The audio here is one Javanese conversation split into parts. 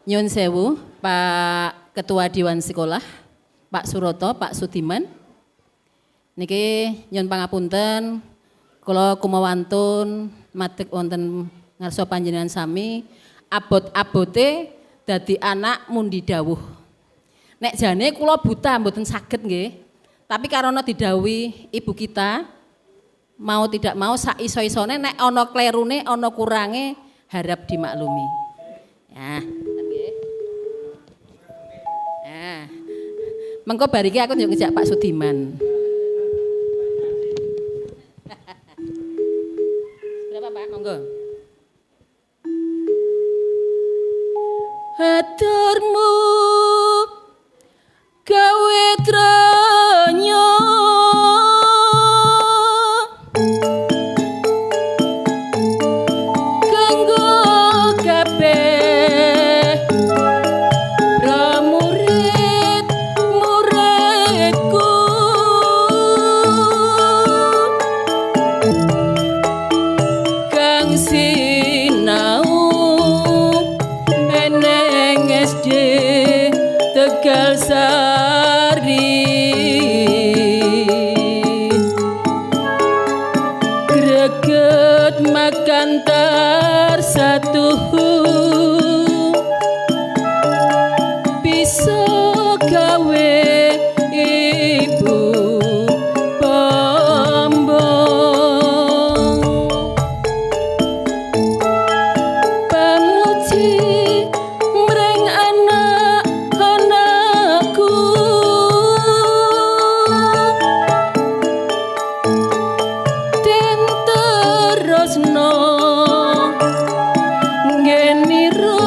Nyun sewu, Pak Ketua Dewan Sekolah, Pak Suroto, Pak Sudiman. Niki nyun pangapunten, kula kumawantun madheg wonten ngarsa panjenengan sami, abot-abote dadi anak mundi dawuh. Nek jane kula buta mboten saged nggih. Tapi karena didhawuhi ibu kita, mau tidak mau sak iso-isone nek ana klerune, ana kurange harap dimaklumi. Ya. Mengko bariki aku njuk ngejak Pak Sudiman. Berapa Pak? Monggo. Haturmu gawe tranya kanggo kabeh murid-muridku kang sinau eneng SD Tegal Sari, greget makan satu bisa gawe ibu pambong pamuji mreng anak-anakku den terusno ngeniro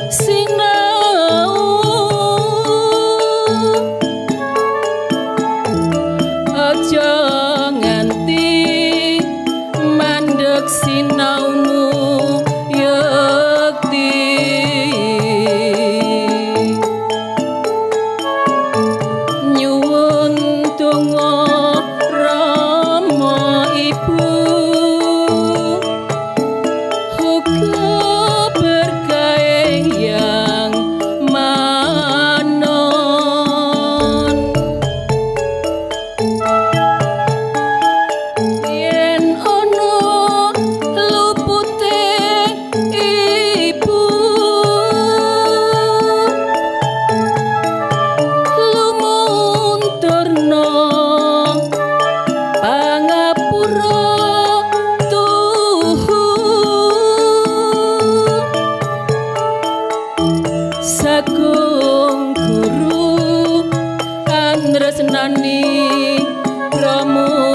sinau aja nganti mandeg sinaumu yekti nyuwun donga Rama Ibu uga berkah yang manon yen ana lupute ibu lumunturno pangapura tuhu sagung guru andresnani pramurid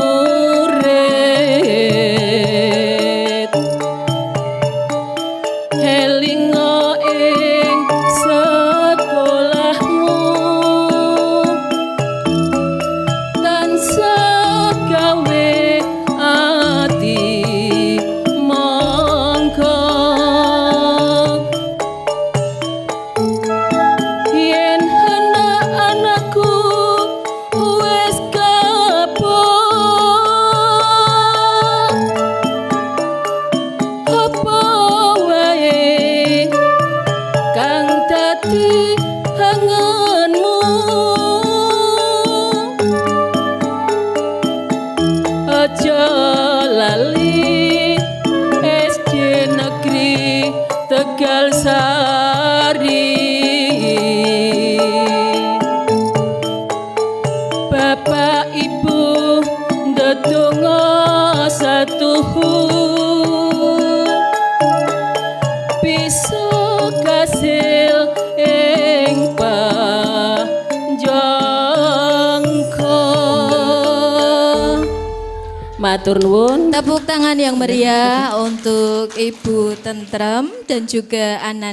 elinga ing sekolahmu tansah gawe ati mangka yen anak-anakku wis kapok apa wae kang dadi angenmu aja lali SD Negeri Tegal Sari Bapak Ibu ndedonga satuhu bisa kasil ing panjangka. Matur nuwun. Tepuk tangan yang meriah untuk Ibu Tentrem dan juga Anan.